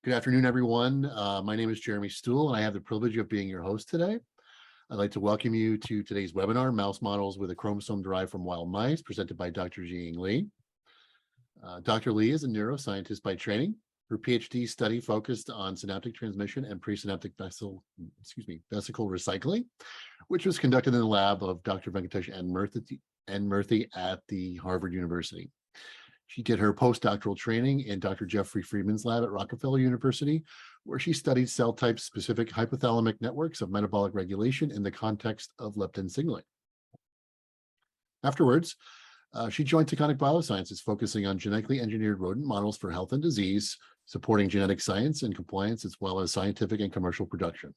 Good afternoon, everyone. My name is Jeremy Stuhl, and I have the privilege of being your host today. I'd like to welcome you to today's webinar, Mouse Models with a Chromosome Derived from Wild Mice, presented by Dr. Zhiying Li. Dr. Li is a neuroscientist by training. Her PhD study focused on synaptic transmission and presynaptic vesicle recycling, which was conducted in the lab of Dr. Venkatesh N. Murthy at the Harvard University. She did her postdoctoral training in Dr. Jeffrey Friedman's lab at Rockefeller University, where she studied cell type-specific hypothalamic networks of metabolic regulation in the context of leptin signaling. Afterwards, she joined Taconic Biosciences, focusing on genetically engineered rodent models for health and disease, supporting genetic science and compliance, as well as scientific and commercial production.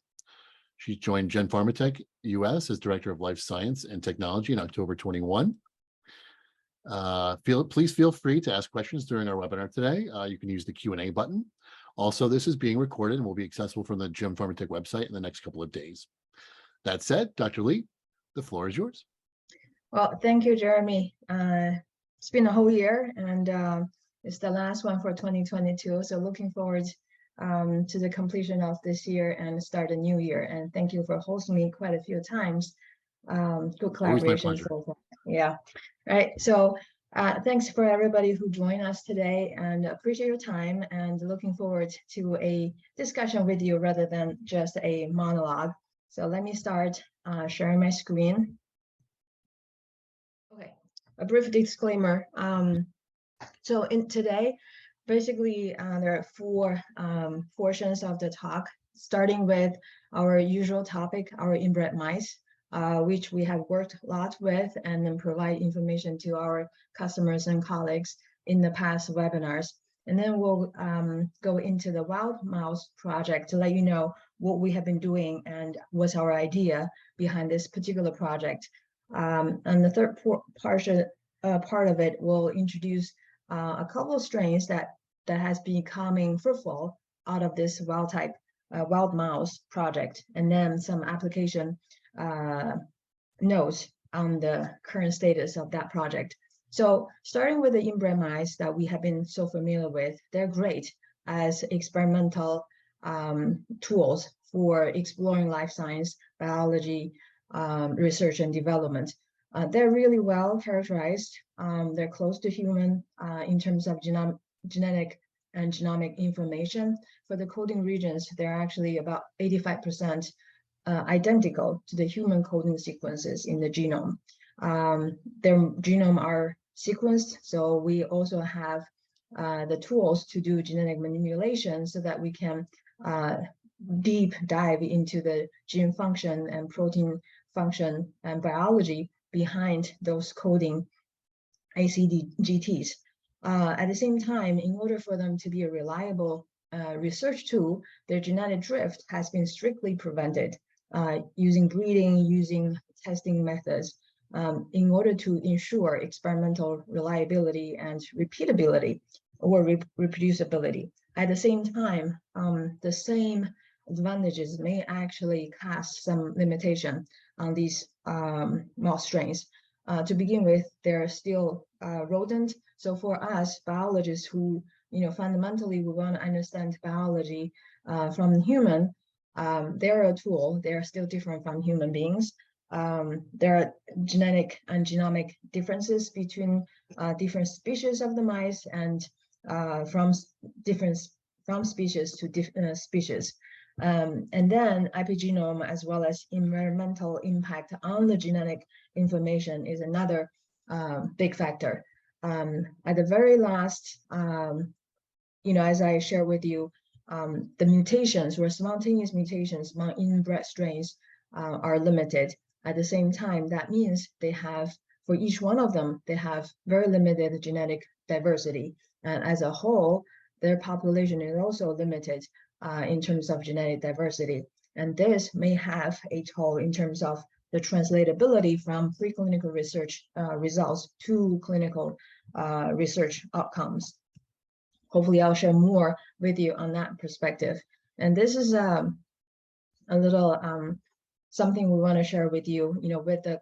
She joined GemPharmatech US as Director of Life Science and Technology in October 21. Please feel free to ask questions during our webinar today. You can use the Q&A button. Also, this is being recorded and will be accessible from the GemPharmatech website in the next couple of days. That said, Dr. Li, the floor is yours. Well, thank you, Jeremy. It's been a whole year, and it's the last one for 2022. So looking forward to the completion of this year and start a new year. And thank you for hosting me quite a few times. Good collaboration so far. Yeah, right. So thanks for everybody who joined us today, and appreciate your time, and looking forward to a discussion with you rather than just a monologue. So let me start sharing my screen. Okay, a brief disclaimer. So in today, basically there are four portions of the talk, starting with our usual topic, our inbred mice, which we have worked a lot with and then provide information to our customers and colleagues in the past webinars. And then we'll go into the wild mouse project to let you know what we have been doing and what's our idea behind this particular project. And the third part of it will introduce a couple of strains that has been becoming fruitful out of this wild mouse project, and then some application notes on the current status of that project. So starting with the inbred mice that we have been so familiar with, they're great as experimental tools for exploring life science, biology, research and development. They're really well characterized. They're close to human in terms of genetic and genomic information. For the coding regions, they're actually about 85% identical to the human coding sequences in the genome. Their genome are sequenced, so we also have the tools to do genetic manipulation so that we can deep dive into the gene function and protein function and biology behind those coding ACGTs. At the same time, in order for them to be a reliable research tool, their genetic drift has been strictly prevented using breeding, using testing methods, in order to ensure experimental reliability and repeatability or reproducibility. At the same time, the same advantages may actually cast some limitation on these mouse strains. To begin with, they're still rodent. So for us biologists who, fundamentally we want to understand biology from human, they're a tool. They're still different from human beings. There are genetic and genomic differences between different species of the mice, and from species to different species. And then epigenome, as well as environmental impact on the genetic information, is another big factor. At the very last, as I share with you, the mutations or spontaneous mutations among inbred strains are limited. At the same time, that means they have, for each one of them, they have very limited genetic diversity. And as a whole, their population is also limited in terms of genetic diversity. And this may have a toll in terms of the translatability from preclinical research results to clinical research outcomes. Hopefully I'll share more with you on that perspective. And this is a little something we want to share with you, with the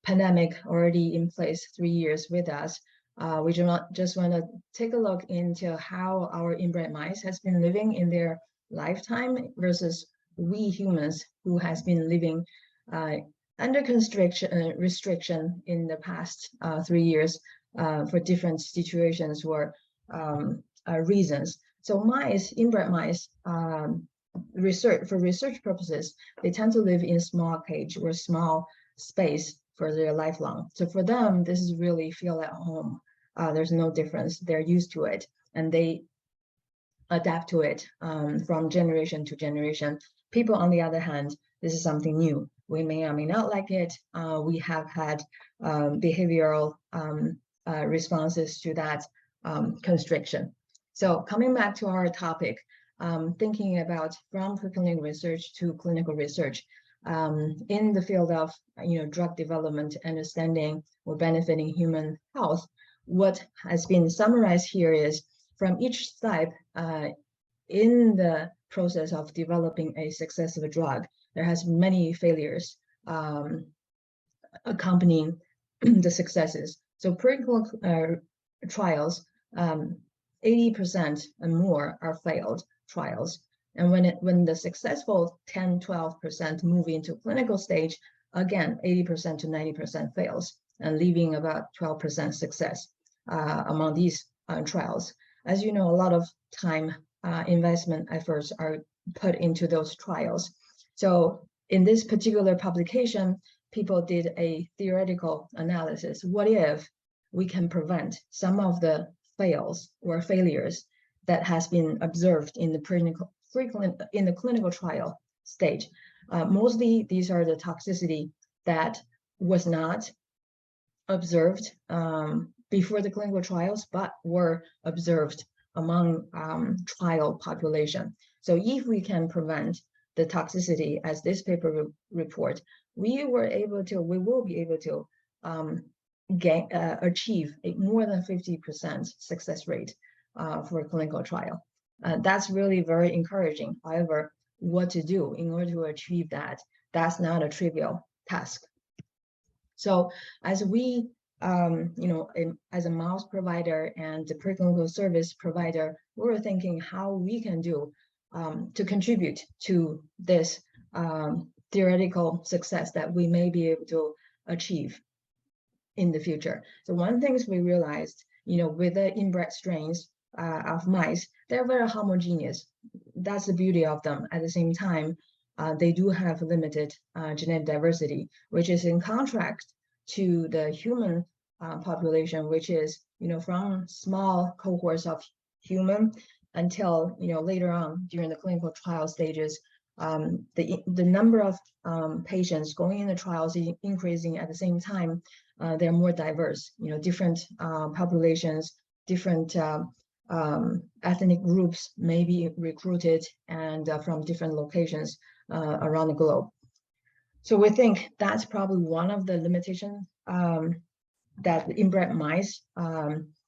pandemic already in place 3 years with us. We just want to take a look into how our inbred mice has been living in their lifetime versus we humans who has been living under restriction in the past 3 years for different situations or reasons. So mice, inbred mice, for research purposes, they tend to live in small cage or small space for their lifelong. So for them, this is really feel at home. There's no difference. They're used to it and they adapt to it from generation to generation. People, on the other hand, this is something new. We may or may not like it. We have had behavioral responses to that constriction. So coming back to our topic, thinking about from preclinical research to clinical research in the field of drug development, understanding or benefiting human health, what has been summarized here is from each step in the process of developing a successful drug, there has many failures accompanying the successes. So preclinical trials, 80% and more are failed trials. And when the successful 10-12% move into clinical stage, again, 80% to 90% fails, and leaving about 12% success among these trials. As you know, a lot of time investment efforts are put into those trials. So in this particular publication, people did a theoretical analysis. What if we can prevent some of the fails or failures that has been observed in the clinical trial stage? Mostly these are the toxicity that was not observed before the clinical trials, but were observed among trial population. So if we can prevent the toxicity, as this paper report, we will be able to achieve a more than 50% success rate for a clinical trial. That's really very encouraging. However, what to do in order to achieve that, that's not a trivial task. So as we, as a mouse provider and the preclinical service provider, we're thinking how we can do to contribute to this theoretical success that we may be able to achieve in the future. So one thing we realized, with the inbred strains of mice, they're very homogeneous. That's the beauty of them. At the same time, they do have limited genetic diversity, which is in contrast to the human population, which is, from small cohorts of human until, later on during the clinical trial stages, the number of patients going in the trials is increasing. At the same time, they're more diverse, different populations, different ethnic groups may be recruited and from different locations around the globe. So we think that's probably one of the limitations that inbred mice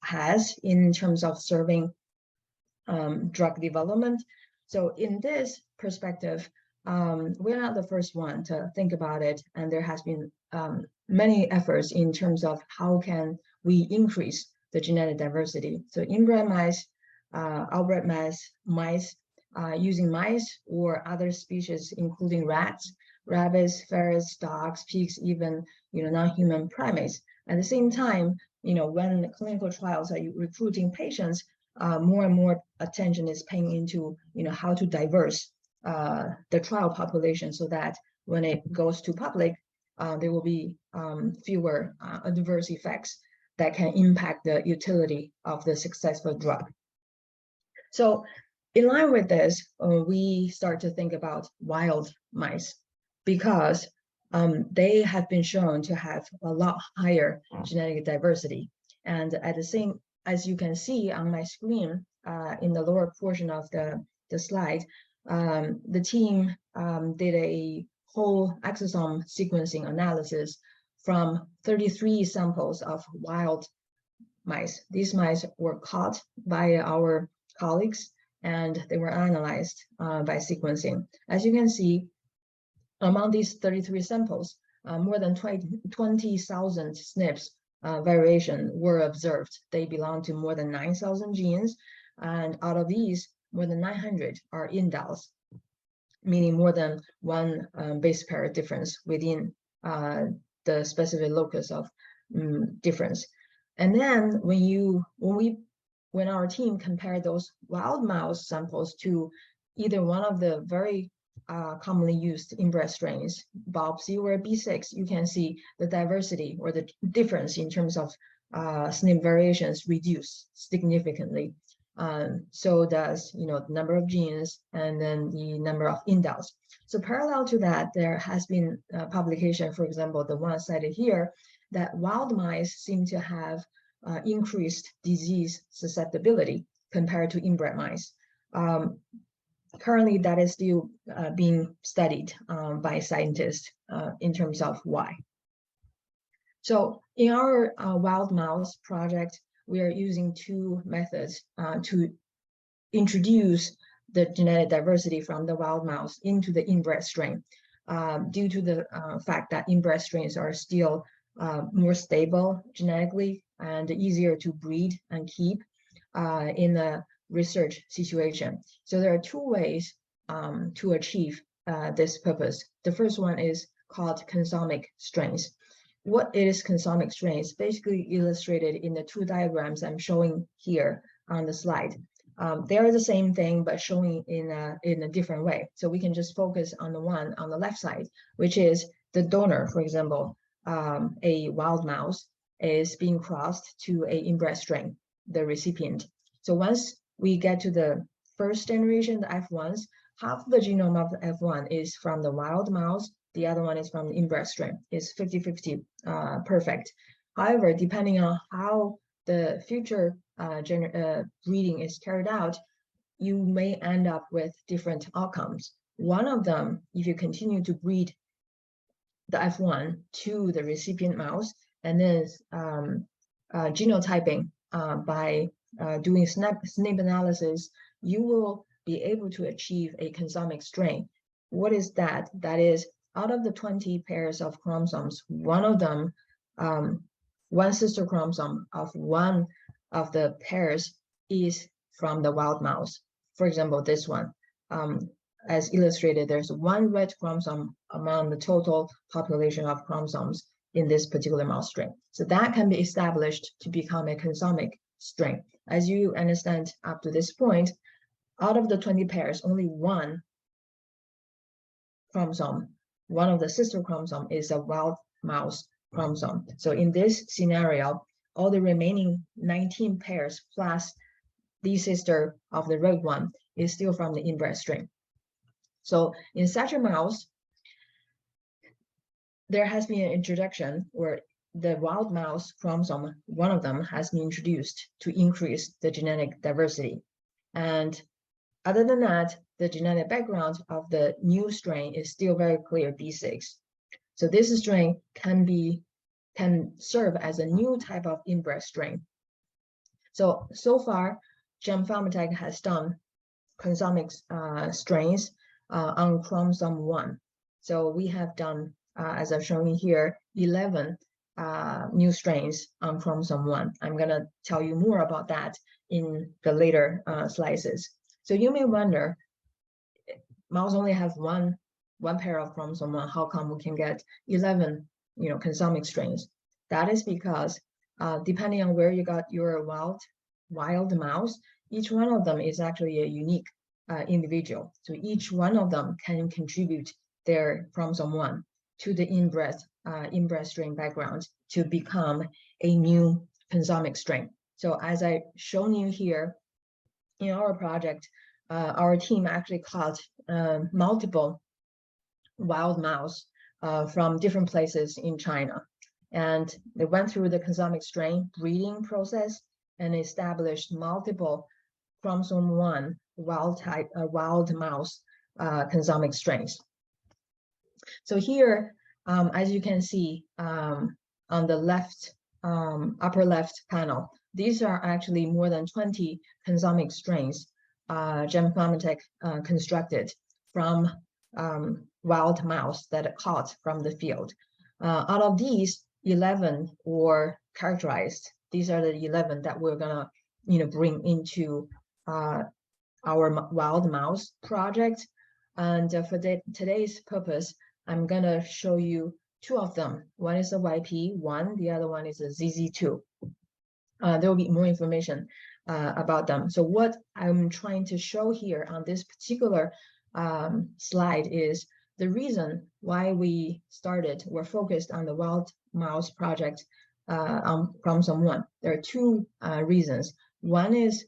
has in terms of serving drug development. So in this perspective, we're not the first one to think about it, and there has been many efforts in terms of how can we increase the genetic diversity. So inbred mice, outbred mice, using mice or other species, including rats, rabbits, ferrets, dogs, pigs, even non-human primates. At the same time, when clinical trials are recruiting patients, more and more attention is paying into how to diverse the trial population so that when it goes to public, there will be fewer adverse effects that can impact the utility of the successful drug. So in line with this, we start to think about wild mice because they have been shown to have a lot higher genetic diversity. And at the same, as you can see on my screen in the lower portion of the slide, the team did a whole exosome sequencing analysis from 33 samples of wild mice. These mice were caught by our colleagues and they were analyzed by sequencing. As you can see, among these 33 samples, more than 20,000 SNPs variation were observed. They belong to more than 9,000 genes, and out of these, more than 900 are indels, meaning more than one base pair difference within the specific locus of difference. And then when our team compared those wild mouse samples to either one of the very commonly used inbred strains, BOB-C or B6, you can see the diversity or the difference in terms of SNP variations reduce significantly. So does the number of genes and then the number of indels. So parallel to that, there has been a publication, for example, the one cited here, that wild mice seem to have increased disease susceptibility compared to inbred mice. Currently, that is still being studied by scientists in terms of why. So in our wild mouse project, we are using two methods to introduce the genetic diversity from the wild mouse into the inbred strain, due to the fact that inbred strains are still more stable genetically and easier to breed and keep in a research situation. So there are two ways to achieve this purpose. The first one is called consomic strains. What is consomic strains? Basically illustrated in the two diagrams I'm showing here on the slide. They are the same thing, but showing in a different way. So we can just focus on the one on the left side, which is the donor. For example, a wild mouse is being crossed to an inbred strain, the recipient. So once we get to the first generation, the F1s, half the genome of the F1 is from the wild mouse, the other one is from the inbred strain. It's 50-50 perfect. However, depending on how the future breeding is carried out, you may end up with different outcomes. One of them, if you continue to breed the F1 to the recipient mouse, and then genotyping by doing SNP analysis, you will be able to achieve a consomic strain. What is that? That is, out of the 20 pairs of chromosomes, one of them, one sister chromosome of one of the pairs is from the wild mouse. For example, this one. As illustrated, there's one red chromosome among the total population of chromosomes in this particular mouse strain. So that can be established to become a consomic strain. As you understand up to this point, out of the 20 pairs, only one chromosome, one of the sister chromosome, is a wild mouse chromosome. So in this scenario, all the remaining 19 pairs plus the sister of the red one is still from the inbred strain. So in such a mouse, there has been an introduction where the wild mouse chromosome, one of them, has been introduced to increase the genetic diversity. And other than that, the genetic background of the new strain is still very clear, B6. So this strain can serve as a new type of inbred strain. So far, GemPharmatech has done consomic strains on chromosome 1. So we have done, as I've shown you here, 11 new strains on chromosome 1. I'm going to tell you more about that in the later slices. So you may wonder, mouse only have one pair of chromosome 1. How come we can get 11, consomic strains? That is because depending on where you got your wild mouse, each one of them is actually a unique individual. So each one of them can contribute their chromosome 1 to the inbred strain background to become a new consomic strain. So as I've shown you here, in our project, our team actually caught multiple wild mouse from different places in China. And they went through the consomic strain breeding process and established multiple chromosome 1 wild mouse consomic strains. So here, as you can see on the left, upper left panel, these are actually more than 20 consomic strains GemPharmatech constructed from wild mouse that are caught from the field. Out of these, 11 or characterized. These are the 11 that we're gonna, bring into our wild mouse project. And for today's purpose, I'm gonna show you 2 of them. One is a YP1, the other one is a ZZ2. There will be more information about them. So what I'm trying to show here on this particular slide is the reason why we're focused on the wild mouse project on chromosome 1. There are 2 reasons. One is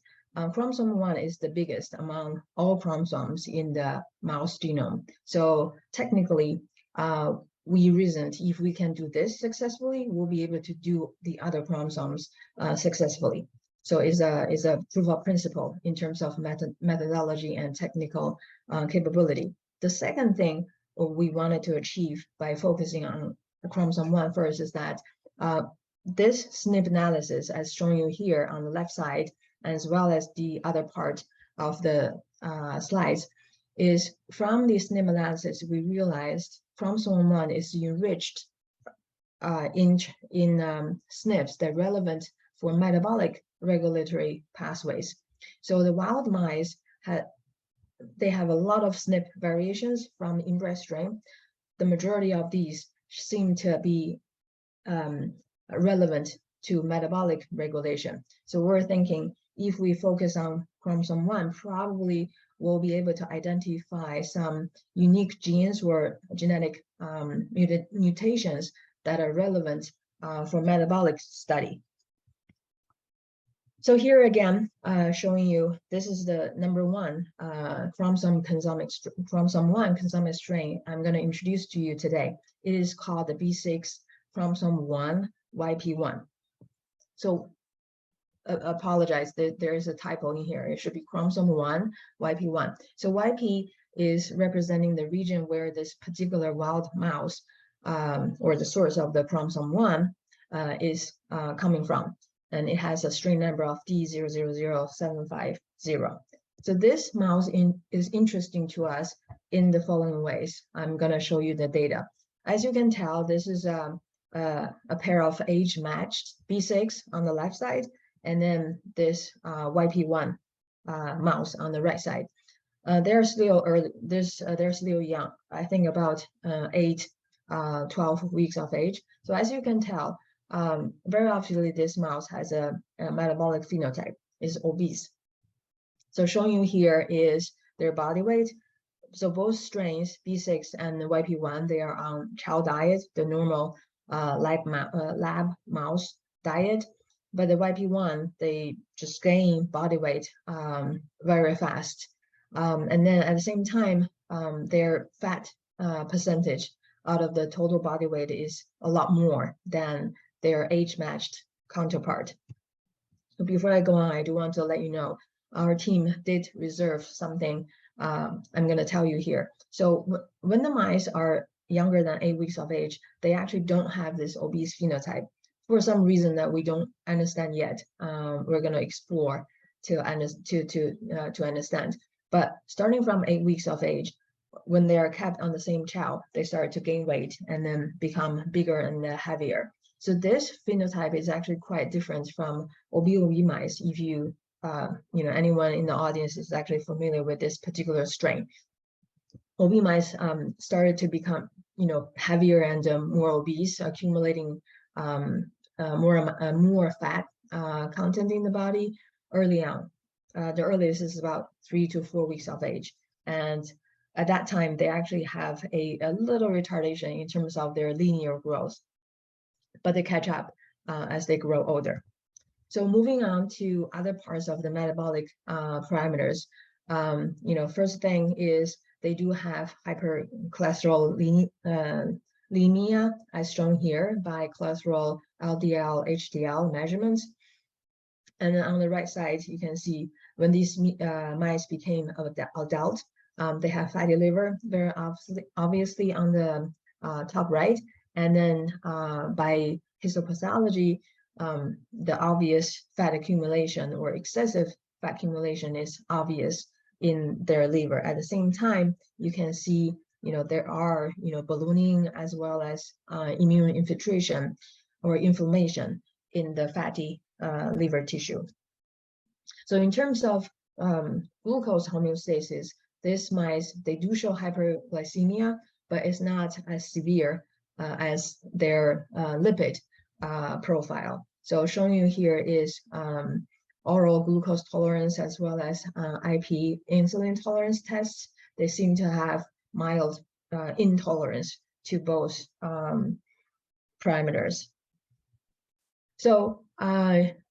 chromosome 1 is the biggest among all chromosomes in the mouse genome. So technically, we reasoned if we can do this successfully, we'll be able to do the other chromosomes successfully. So it's a proof of principle in terms of methodology and technical capability. The second thing we wanted to achieve by focusing on chromosome 1 first is that this SNP analysis, as shown you here on the left side, as well as the other part of the slides, is from the SNP analysis, we realized chromosome 1 is enriched in SNPs that are relevant for metabolic regulatory pathways. So the wild mice they have a lot of SNP variations from inbred strain. The majority of these seem to be relevant to metabolic regulation. So we're thinking if we focus on chromosome 1, probably we'll be able to identify some unique genes or genetic mutations that are relevant for metabolic study. So here again, showing you, this is the number 1 chromosome 1 consummate strain I'm going to introduce to you today. It is called the B6 chromosome 1 YP1. So apologize, there is a typo in here. It should be chromosome 1 YP1. So YP is representing the region where this particular wild mouse or the source of the chromosome 1 is coming from. And it has a strain number of D000750. So this mouse is interesting to us in the following ways. I'm going to show you the data. As you can tell, this is a pair of age-matched B6 on the left side, and then this YP1 mouse on the right side. They're still early. They're still young. I think about 12 weeks of age. So as you can tell, very obviously this mouse has a metabolic phenotype, is obese. So showing you here is their body weight. So both strains, B6 and YP1, they are on chow diet, the normal lab mouse diet. But the YP1, they just gain body weight very fast. And then at the same time, their fat percentage out of the total body weight is a lot more than their age-matched counterpart. So before I go on, I do want to let you know, our team did reserve something I'm going to tell you here. So when the mice are younger than 8 weeks of age, they actually don't have this obese phenotype for some reason that we don't understand yet. We're going to explore to understand. But starting from 8 weeks of age, when they are kept on the same chow, they start to gain weight and then become bigger and heavier. So this phenotype is actually quite different from obese mice. If you, anyone in the audience is actually familiar with this particular strain. Obese mice started to become, heavier and more obese, accumulating more fat content in the body early on. The earliest is about 3 to 4 weeks of age, and at that time they actually have a little retardation in terms of their linear growth, but they catch up as they grow older. So moving on to other parts of the metabolic parameters, first thing is they do have hypercholesterolemia, as shown here by cholesterol LDL, HDL measurements. And then on the right side, you can see when these mice became adult, they have fatty liver, very obviously on the top right. And then by histopathology, the obvious fat accumulation or excessive fat accumulation is obvious in their liver. At the same time, you can see, there are, ballooning as well as immune infiltration or inflammation in the fatty liver tissue. So in terms of glucose homeostasis, these mice, they do show hyperglycemia, but it's not as severe as their lipid profile. So showing you here is oral glucose tolerance as well as IP insulin tolerance tests. They seem to have mild intolerance to both parameters. So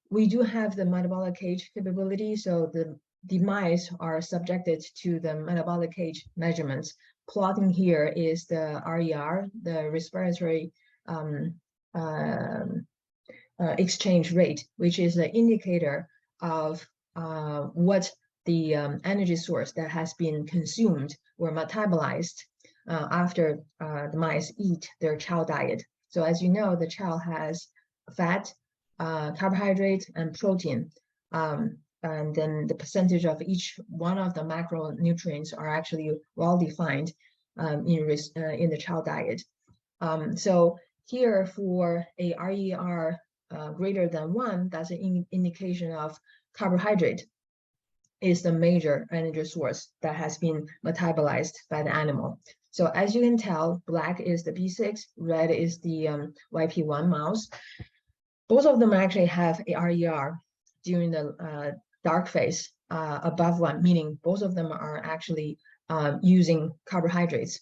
we do have the metabolic cage capability. So the mice are subjected to the metabolic cage measurements. Plotting here is the RER, the respiratory exchange rate, which is an indicator of what the energy source that has been consumed or metabolized after the mice eat their chow diet. So as you know, the chow has fat, carbohydrate, and protein. And then the percentage of each one of the macronutrients are actually well defined in the chow diet. So here for a RER greater than 1, that's an indication of carbohydrate is the major energy source that has been metabolized by the animal. So as you can tell, black is the B6, red is the YP1 mouse. Both of them actually have a RER during the dark phase above 1, meaning both of them are actually using carbohydrates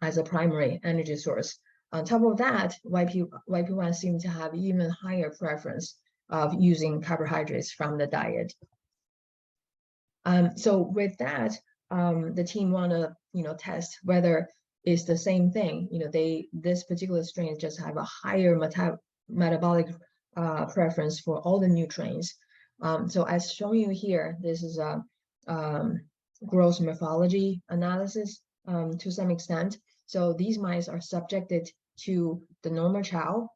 as a primary energy source. On top of that, YP1 seems to have even higher preference of using carbohydrates from the diet. So with that, the team want to test whether it's the same thing. This particular strain just have a higher metabolic preference for all the nutrients. So as shown you here, this is a gross morphology analysis to some extent. So these mice are subjected to the normal chow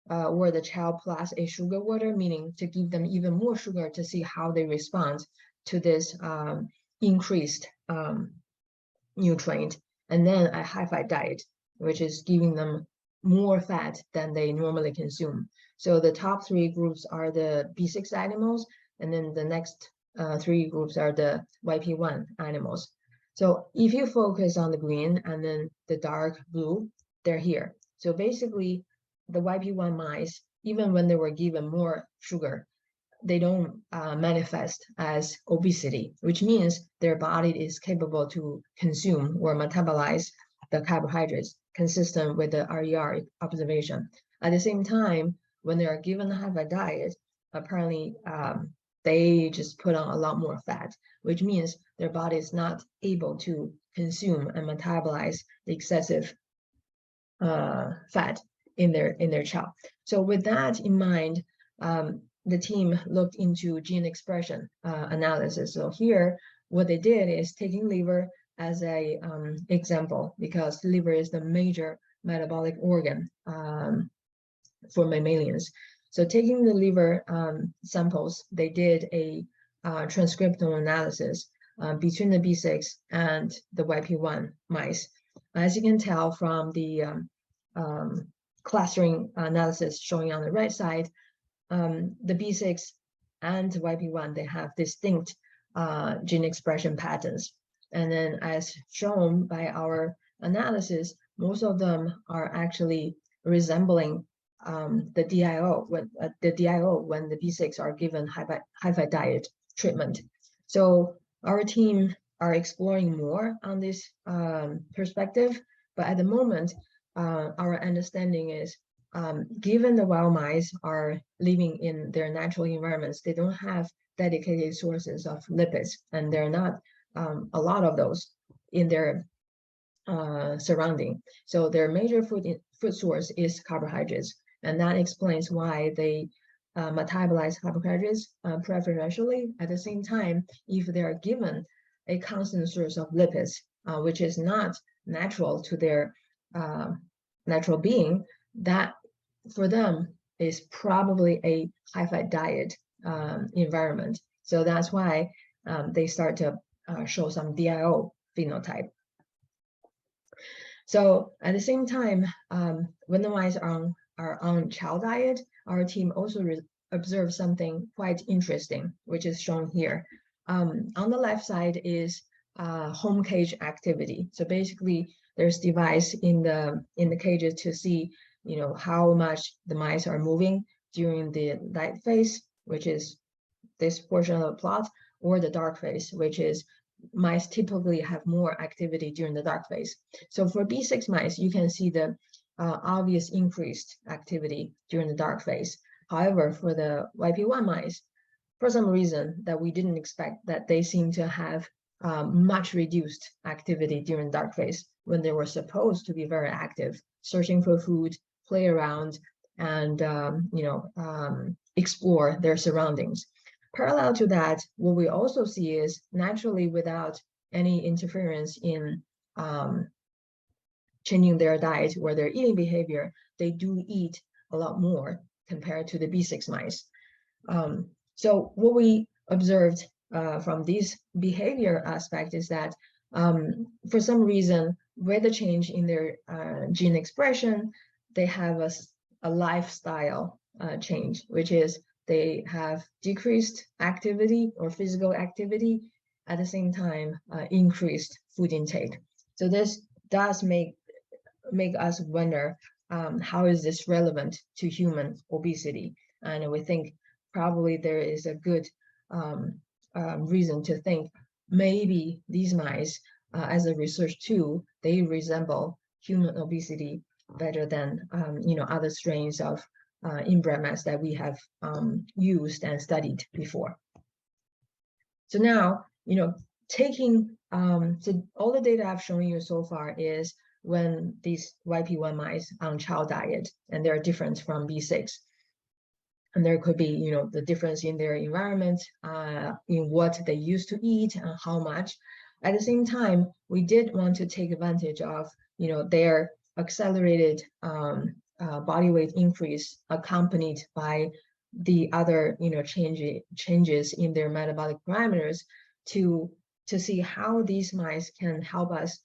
or the chow plus a sugar water, meaning to give them even more sugar to see how they respond to this increased nutrient, and then a high-fat diet, which is giving them more fat than they normally consume. So the top 3 groups are the B6 animals, and then the next 3 groups are the YP1 animals. So if you focus on the green and then the dark blue, they're here. So basically, the YP1 mice, even when they were given more sugar, they don't manifest as obesity, which means their body is capable to consume or metabolize the carbohydrates consistent with the RER observation. At the same time, when they are given a high-fat diet, apparently they just put on a lot more fat, which means their body is not able to consume and metabolize the excessive fat in their chow. So with that in mind, the team looked into gene expression analysis. So here, what they did is taking liver as a example, because liver is the major metabolic organ for mammalians. So taking the liver samples, they did a transcriptome analysis between the B6 and the YP1 mice. As you can tell from the clustering analysis showing on the right side, the B6 and YP1, they have distinct gene expression patterns. And then as shown by our analysis, most of them are actually resembling the DIO when the B6 are given high-fat diet treatment. So our team are exploring more on this perspective, but at the moment, our understanding is given the wild mice are living in their natural environments, they don't have dedicated sources of lipids, and there are not a lot of those in their surrounding. So their major food source is carbohydrates, and that explains why they metabolize carbohydrates preferentially. At the same time, if they are given a constant source of lipids, which is not natural to their natural being, that for them is probably a high-fat diet environment. So that's why they start to show some DIO phenotype. So at the same time, when the mice are on chow diet, our team also observed something quite interesting, which is shown here. On the left side is home cage activity. So basically, there's device in the cages to see, how much the mice are moving during the light phase, which is this portion of the plot, or the dark phase, which is mice typically have more activity during the dark phase. So for B6 mice, you can see the obvious increased activity during the dark phase. However, for the YP1 mice, for some reason that we didn't expect, that they seem to have much reduced activity during dark phase when they were supposed to be very active, searching for food, play around, and explore their surroundings. Parallel to that, what we also see is naturally, without any interference in changing their diet or their eating behavior, they do eat a lot more compared to the B6 mice. So what we observed from this behavior aspect is that for some reason, with the change in their gene expression, they have a lifestyle change, which is they have decreased activity or physical activity, at the same time increased food intake. So this does make us wonder, how is this relevant to human obesity? And we think probably there is a good reason to think maybe these mice, as a research tool, they resemble human obesity better than other strains of inbred mice that we have used and studied before. So now, taking so all the data I've shown you so far is when these YP1 mice on chow diet, and they're different from B6. And there could be, the difference in their environment, in what they used to eat and how much. At the same time, we did want to take advantage of, their accelerated body weight increase accompanied by the other, changes in their metabolic parameters to see how these mice can help us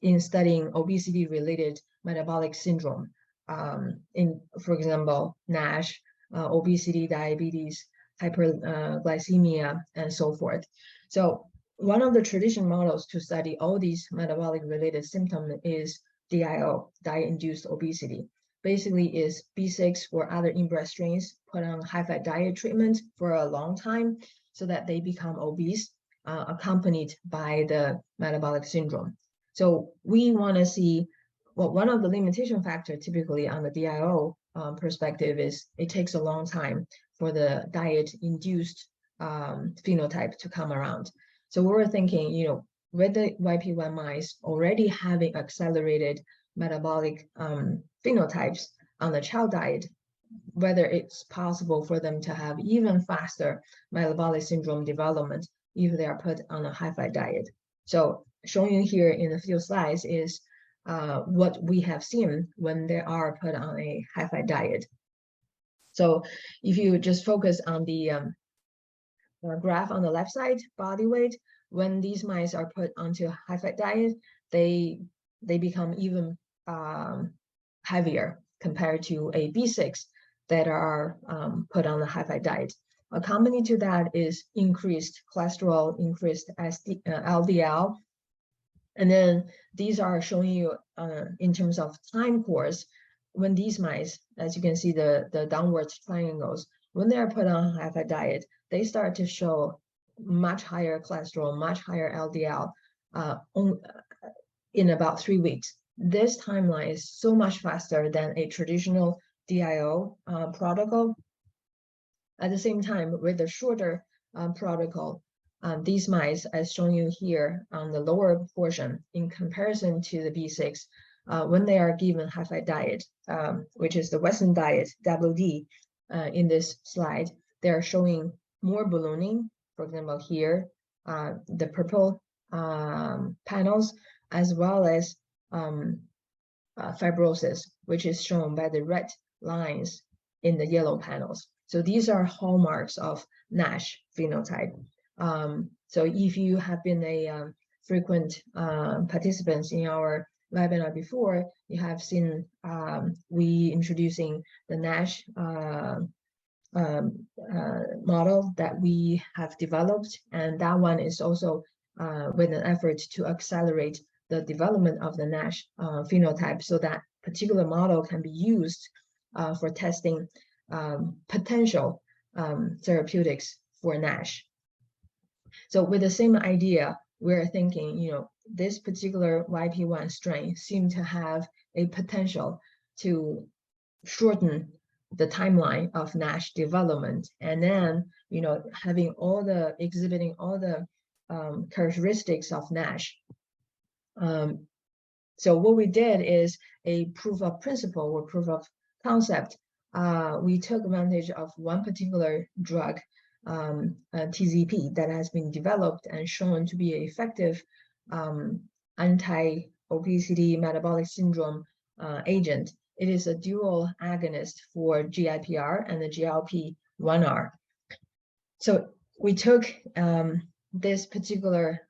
in studying obesity-related metabolic syndrome, for example, NASH, obesity, diabetes, hyperglycemia, and so forth. So one of the traditional models to study all these metabolic related symptoms is DIO, diet-induced obesity. Basically is B6 or other inbred strains put on high-fat diet treatment for a long time so that they become obese, accompanied by the metabolic syndrome. So we want to see, well, one of the limitation factors typically on the DIO perspective is it takes a long time for the diet-induced phenotype to come around. So we were thinking, with the YP1 mice already having accelerated metabolic phenotypes on the chow diet, whether it's possible for them to have even faster metabolic syndrome development if they are put on a high-fat diet. So showing you here in a few slides is what we have seen when they are put on a high-fat diet. So if you just focus on the graph on the left side, body weight, when these mice are put onto a high-fat diet, they become even heavier compared to a B6 that are put on a high-fat diet. Accompanied to that is increased cholesterol, increased LDL. And then these are showing you in terms of time course, when these mice, as you can see the downward triangles, when they are put on a high-fat diet, they start to show much higher cholesterol, much higher LDL in about 3 weeks. This timeline is so much faster than a traditional DIO protocol. At the same time, with the shorter protocol, these mice, as shown you here on the lower portion, in comparison to the B6, when they are given high-fat diet, which is the Western diet, WD, in this slide, they are showing more ballooning. For example, here, the purple panels, as well as fibrosis, which is shown by the red lines in the yellow panels. So these are hallmarks of NASH phenotype. So if you have been a frequent participants in our webinar before, you have seen we introducing the NASH model that we have developed, and that one is also with an effort to accelerate the development of the NASH phenotype, so that particular model can be used for testing potential therapeutics for NASH. So with the same idea, we're thinking, this particular YP1 strain seemed to have a potential to shorten the timeline of NASH development, and then, exhibiting all the characteristics of NASH. So what we did is a proof of principle or proof of concept. We took advantage of one particular drug, TZP, that has been developed and shown to be an effective anti-obesity metabolic syndrome agent. It is a dual agonist for GIPR and the GLP-1R. So we took this particular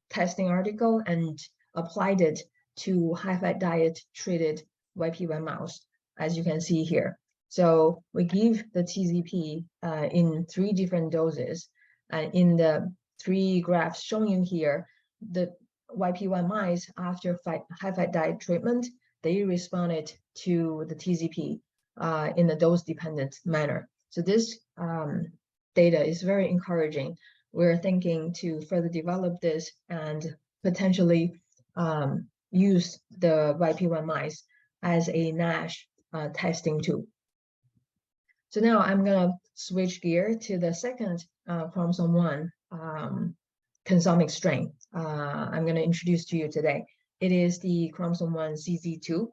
testing article and applied it to high-fat diet treated YP1 mouse, as you can see here. So we give the TZP in 3 different doses. And in the 3 graphs shown you here, the YP1 mice after high-fat diet treatment, they responded to the TZP in a dose-dependent manner. So this data is very encouraging. We're thinking to further develop this and potentially use the YP1 mice as a NASH testing tool. So now I'm going to switch gear to the second chromosome 1 consomic strain I'm going to introduce to you today. It is the chromosome 1 ZZ2.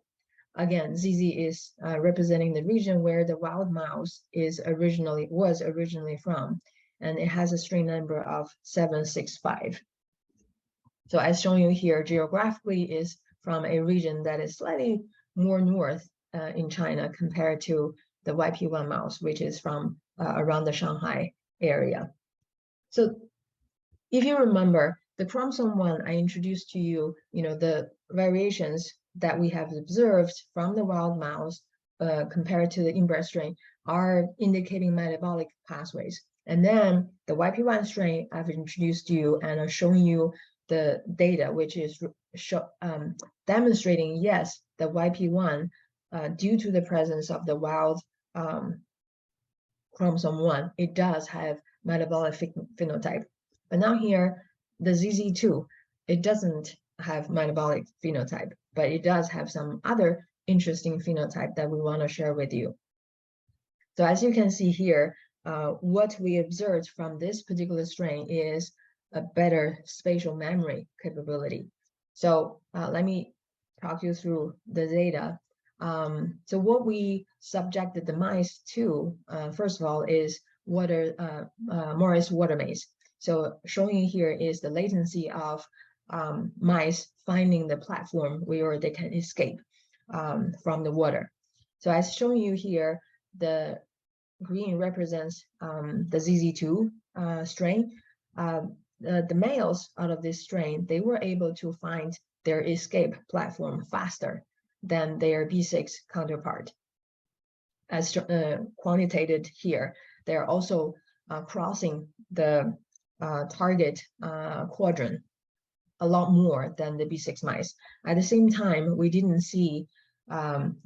Again, ZZ is representing the region where the wild mouse was originally from, and it has a strain number of 765. So as shown you here, geographically is from a region that is slightly more north in China compared to the YP1 mouse, which is from around the Shanghai area. So if you remember, the chromosome 1, I introduced to you, the variations that we have observed from the wild mouse compared to the inbred strain are indicating metabolic pathways. And then the YP1 strain I've introduced to you and showing you the data, which is demonstrating, yes, the YP1, due to the presence of the wild chromosome 1, it does have metabolic phenotype. But now here, the ZZ2, it doesn't have metabolic phenotype, but it does have some other interesting phenotype that we want to share with you. So as you can see here, what we observed from this particular strain is a better spatial memory capability. So let me talk you through the data. So what we subjected the mice to, first of all, is Morris water maze. So showing you here is the latency of mice finding the platform where they can escape from the water. So as shown you here, the green represents the ZZ2 strain. The males out of this strain, they were able to find their escape platform faster than their B6 counterpart. As quantitated here, they're also crossing the target quadrant a lot more than the B6 mice. At the same time, we didn't see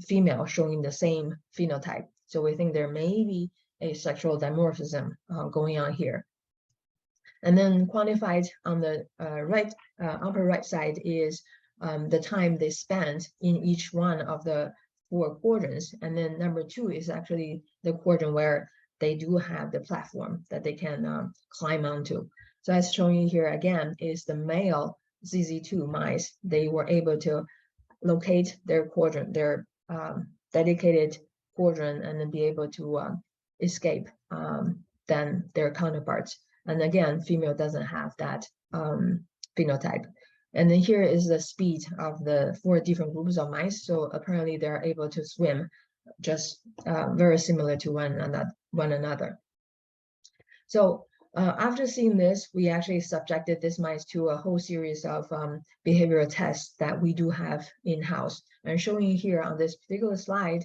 female showing the same phenotype. So we think there may be a sexual dimorphism going on here. And then quantified on the upper right side is the time they spent in each one of the 4 quadrants. And then number 2 is actually the quadrant where they do have the platform that they can climb onto. So as shown you here again is the male ZZ2 mice. They were able to locate their quadrant, their dedicated quadrant, and then be able to escape than their counterparts. And again, female doesn't have that phenotype. And then here is the speed of the 4 different groups of mice. So apparently they're able to swim just very similar to one another. So After seeing this, we actually subjected this mice to a whole series of behavioral tests that we do have in-house. And showing here on this particular slide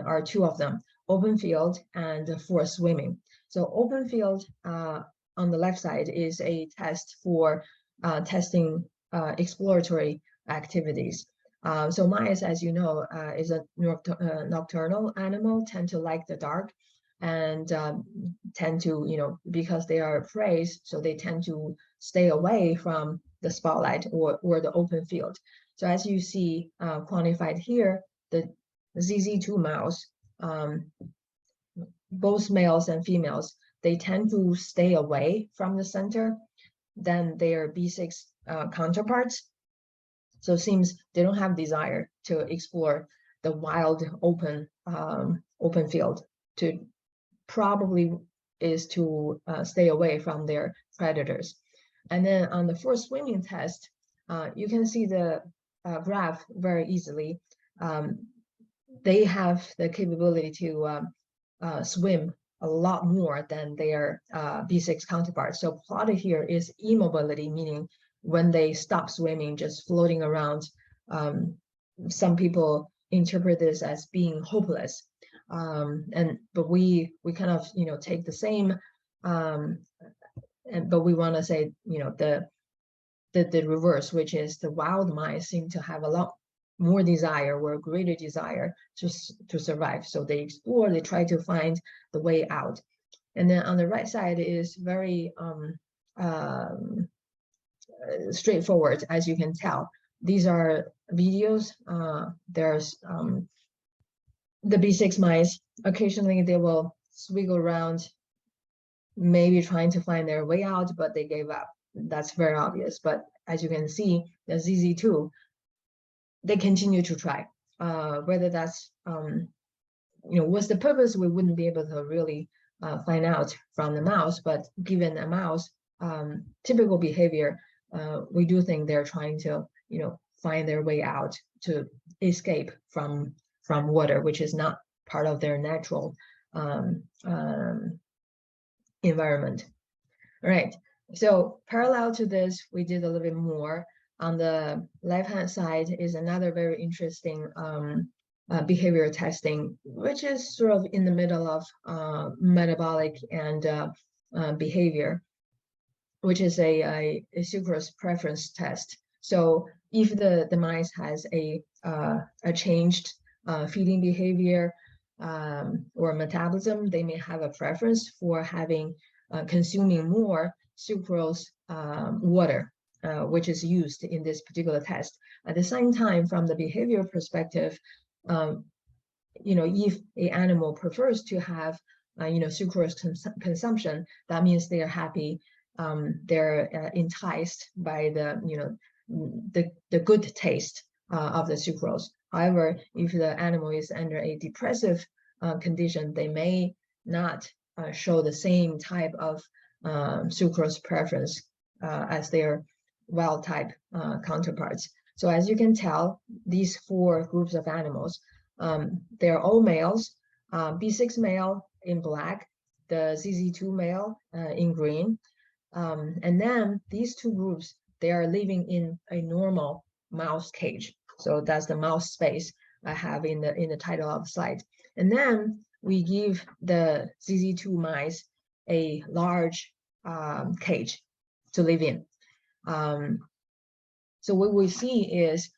are two of them, open field and forced swimming. So open field on the left side is a test for testing exploratory activities. So mice, as you know, is a nocturnal animal, tend to like the dark, and tend to, because they are prey, so they tend to stay away from the spotlight or the open field. So as you see quantified here, the ZZ2 mouse, both males and females, they tend to stay away from the center than their B6 counterparts. So it seems they don't have desire to explore the wild open field. To probably is to stay away from their predators. And then on the forced swimming test, you can see the graph very easily. They have the capability to swim a lot more than their B6 counterparts. So plotted here is immobility, meaning when they stop swimming, just floating around. Some people interpret this as being hopeless. But we kind of take the same, but we want to say the reverse, which is the wild mice seem to have a lot more desire or greater desire to survive. So they explore, they try to find the way out. And then on the right side is very straightforward, as you can tell. These are videos. There's the B6 mice. Occasionally they will swiggle around, maybe trying to find their way out, but they gave up. That's very obvious. But as you can see, the ZZ2, they continue to try. Whether that's what's the purpose, we wouldn't be able to really find out from the mouse. But given a mouse typical behavior, we do think they're trying to find their way out, to escape from water, which is not part of their natural environment. All right, so parallel to this, we did a little bit more. On the left-hand side is another very interesting behavior testing, which is sort of in the middle of metabolic and behavior, which is a sucrose preference test. So if the mice has a changed feeding behavior or metabolism, they may have a preference for having consuming more sucrose water, which is used in this particular test. At the same time, from the behavior perspective, if an animal prefers to have sucrose consumption, that means they are happy. They're enticed by the good taste of the sucrose. However, if the animal is under a depressive condition, they may not show the same type of sucrose preference as their wild type counterparts. So as you can tell, these four groups of animals, they're all males, B6 male in black, the ZZ2 male in green. And then these two groups, they are living in a normal mouse cage. So that's the mouse space I have in the title of the slide. And then we give the ZZ2 mice a large cage to live in. So what we see is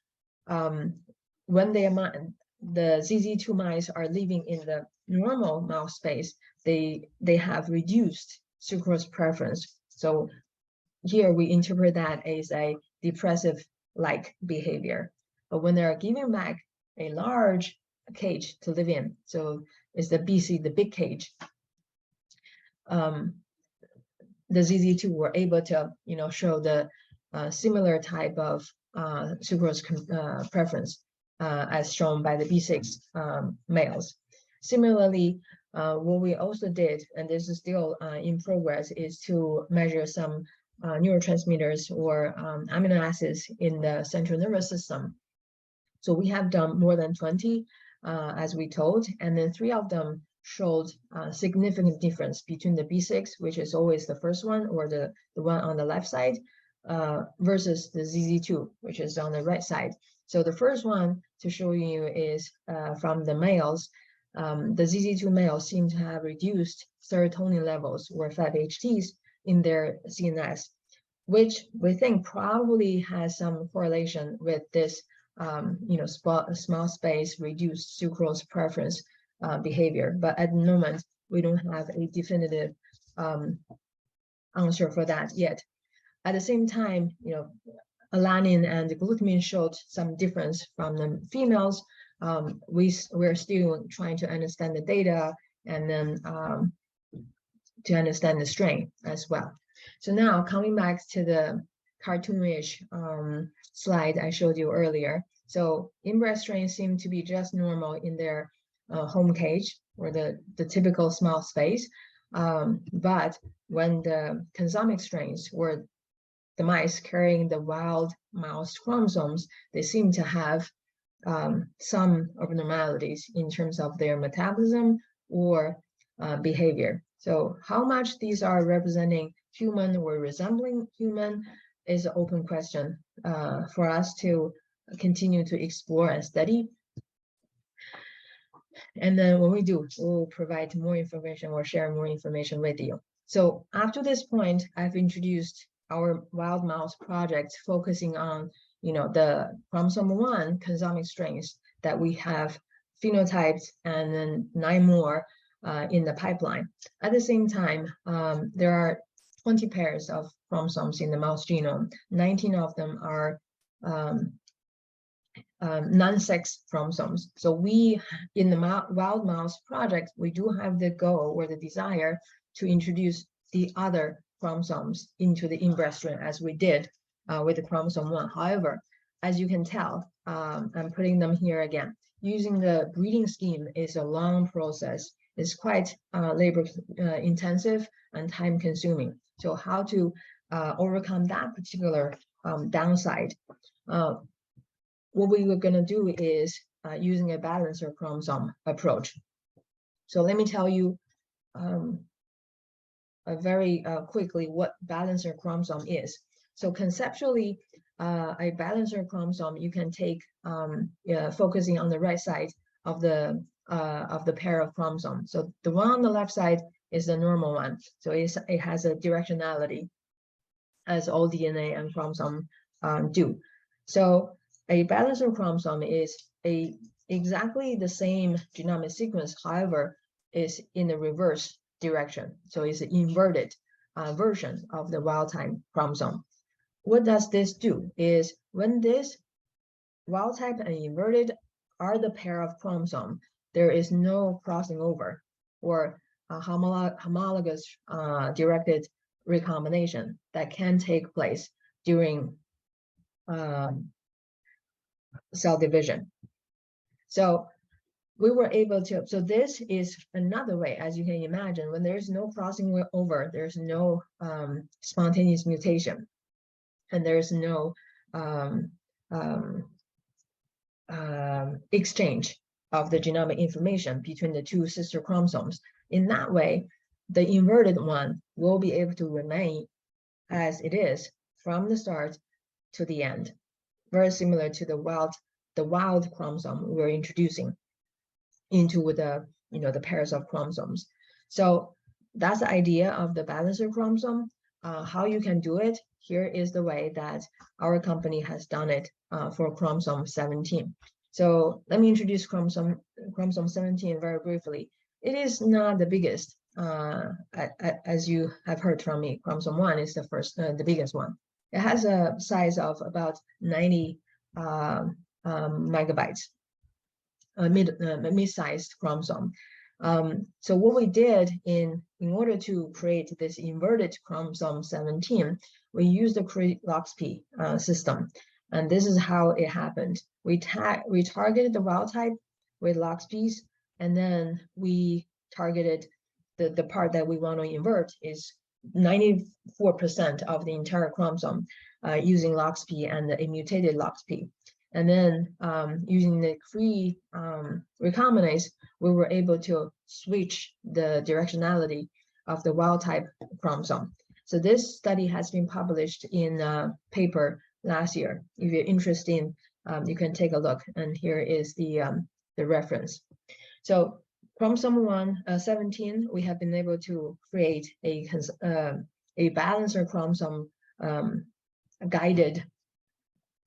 when the ZZ2 mice are living in the normal mouse space, they have reduced sucrose preference. So here we interpret that as a depressive-like behavior. But when they're given back a large cage to live in, so it's the BC, the big cage, the ZZ2 were able to, show the similar type of sucrose preference as shown by the B6 males. Similarly, what we also did, and this is still in progress, is to measure some neurotransmitters or amino acids in the central nervous system. So we have done more than 20, as we told, and then 3 of them showed a significant difference between the B6, which is always the first one, or the one on the left side, versus the ZZ2, which is on the right side. So the first one to show you is from the males. The ZZ2 males seem to have reduced serotonin levels, or 5-HTs, in their CNS, which we think probably has some correlation with this, small space reduced sucrose preference behavior. But at the moment, we don't have a definitive answer for that yet. At the same time, alanine and glutamine showed some difference from the females. We're still trying to understand the data, and then to understand the strain as well. So now coming back to the cartoonish slide I showed you earlier. So inbred strains seem to be just normal in their home cage, or the typical small space. But when the consumic strains, or the mice carrying the wild mouse chromosomes, they seem to have some abnormalities in terms of their metabolism or behavior. So how much these are representing human or resembling human is an open question for us to continue to explore and study. And then when we do, we'll provide more information or share more information with you. So up to this point, I've introduced our wild mouse project, focusing on the chromosome 1 consumic strains that we have phenotyped, and then 9 more in the pipeline. At the same time, there are 20 pairs of chromosomes in the mouse genome. 19 of them are non-sex chromosomes. So we, in the wild mouse project, we do have the goal or the desire to introduce the other chromosomes into the inbred strain, as we did with the chromosome 1. However, as you can tell, I'm putting them here again. Using the breeding scheme is a long process. It's quite labor intensive and time consuming. So how to overcome that particular downside? What we were going to do is using a balancer chromosome approach. So let me tell you very quickly what balancer chromosome is. So conceptually, a balancer chromosome, you can take focusing on the right side of the pair of chromosomes. So the one on the left side is the normal one. So it has a directionality, as all DNA and chromosome do. So a balancer chromosome is exactly the same genomic sequence, however, is in the reverse direction. So it's an inverted version of the wild-type chromosome. What does this do is, when this wild-type and inverted are the pair of chromosome, there is no crossing over or homologous directed recombination that can take place during cell division. So we were able to, so this is another way, as you can imagine, when there's no crossing over, there's no spontaneous mutation, and there's no exchange of the genomic information between the two sister chromosomes. In that way, the inverted one will be able to remain as it is from the start to the end, very similar to the wild chromosome we're introducing into the pairs of chromosomes. So that's the idea of the balancer chromosome. How you can do it, here is the way that our company has done it for chromosome 17. So let me introduce chromosome 17 very briefly. It is not the biggest, as you have heard from me. Chromosome 1 is the biggest one. It has a size of about 90 megabytes, a mid-sized chromosome. So what we did in order to create this inverted chromosome 17, we used the LOXP system, and this is how it happened. We targeted the wild type with LOXPs, and then we targeted the part that we want to invert is 94% of the entire chromosome using LOXP and a mutated LOXP. And then using the free recombinase, we were able to switch the directionality of the wild type chromosome. So this study has been published in a paper last year. If you're interested, you can take a look. And here is the reference. So chromosome 17, we have been able to create a balancer chromosome guided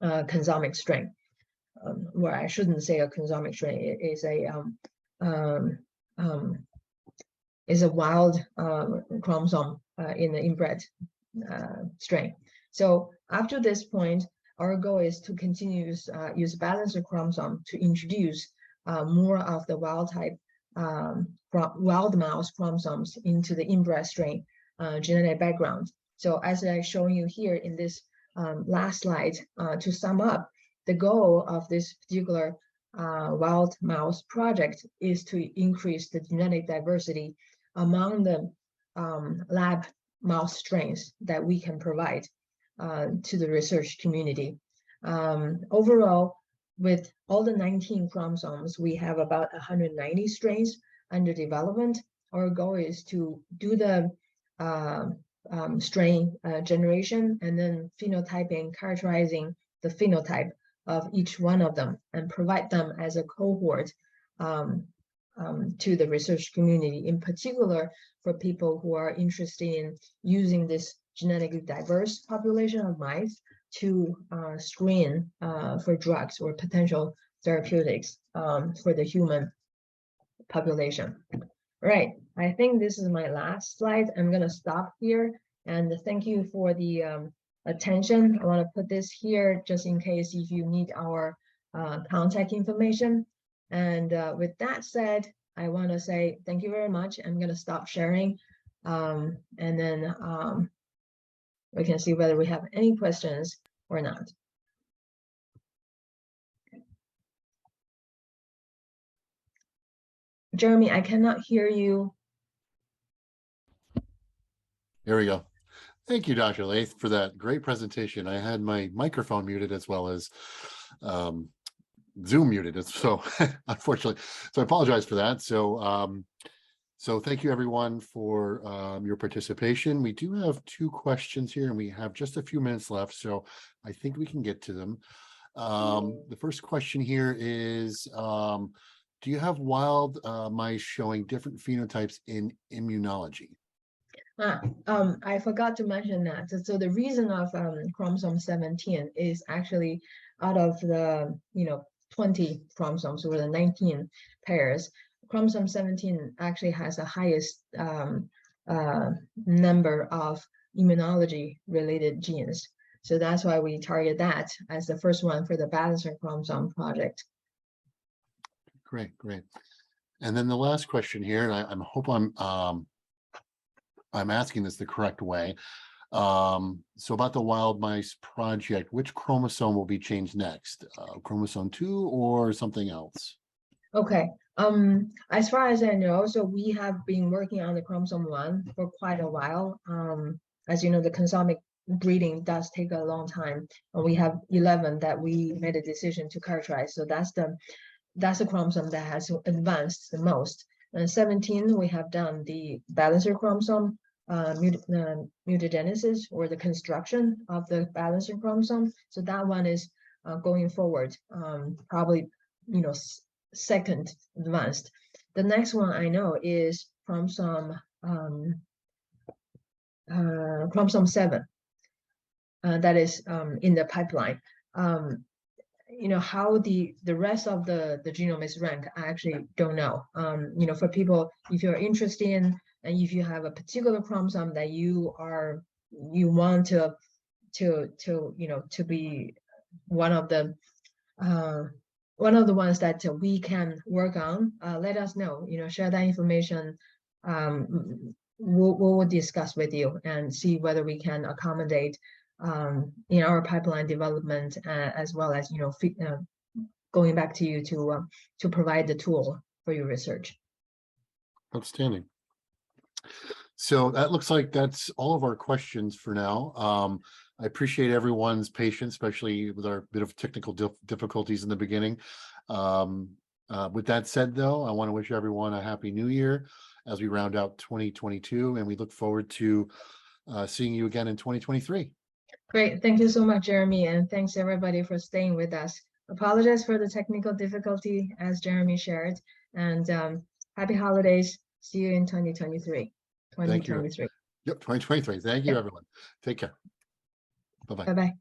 consomic strain. Where I shouldn't say a consomic strain, it is a wild chromosome in the inbred strain. So after this point, our goal is to continue use balancer chromosome to introduce more of the wild type wild mouse chromosomes into the inbred strain genetic background. So as I'm showing you here in this last slide, to sum up, the goal of this particular wild mouse project is to increase the genetic diversity among the lab mouse strains that we can provide to the research community. Overall, with all the 19 chromosomes, we have about 190 strains under development. Our goal is to do the strain generation and then phenotyping, characterizing the phenotype of each one of them and provide them as a cohort to the research community, in particular for people who are interested in using this genetically diverse population of mice to screen for drugs or potential therapeutics for the human population. Right, I think this is my last slide. I'm gonna stop here and thank you for the attention. I want to put this here just in case if you need our contact information. And with that said, I want to say thank you very much. I'm going to stop sharing and then we can see whether we have any questions or not. Jeremy, I cannot hear you. There we go. Thank you, Dr. Lath, for that great presentation. I had my microphone muted as well as Zoom muted, so unfortunately, so I apologize for that. So, so thank you everyone for your participation. We do have 2 questions here, and we have just a few minutes left, so I think we can get to them. The first question here is, do you have wild mice showing different phenotypes in immunology? I forgot to mention that. So the reason of chromosome 17 is actually out of the 20 chromosomes or the 19 pairs. Chromosome 17 actually has the highest number of immunology related genes. So that's why we target that as the first one for the balancer chromosome project. Great, great. And then the last question here, and I hope I'm asking this the correct way. So about the wild mice project, which chromosome will be changed next? Chromosome 2 or something else? Okay. As far as I know, so we have been working on the chromosome 1 for quite a while. As you know, the consomic breeding does take a long time, and we have 11 that we made a decision to characterize. So that's the chromosome that has advanced the most. And 17, we have done the balancer chromosome mutagenesis, or the construction of the balancer chromosome. So that one is going forward, probably second advanced. The next one I know is chromosome 7. That is in the pipeline. How the rest of the genome is ranked, I actually don't know. For people, if you're interested in, and if you have a particular chromosome that you want to be one of the ones that we can work on, let us know. Share that information. We'll discuss with you and see whether we can accommodate in our pipeline development, as well as going back to you to provide the tool for your research. Outstanding. So that looks like that's all of our questions for now. I appreciate everyone's patience, especially with our bit of technical difficulties in the beginning. With that said, though, I want to wish everyone a happy new year as we round out 2022, and we look forward to seeing you again in 2023. Great. Thank you so much, Jeremy. And thanks everybody for staying with us. Apologize for the technical difficulty as Jeremy shared. And happy holidays. See you in 2023. Thank you. Yep, 2023. Thank you, everyone. Take care. Bye-bye. Bye-bye.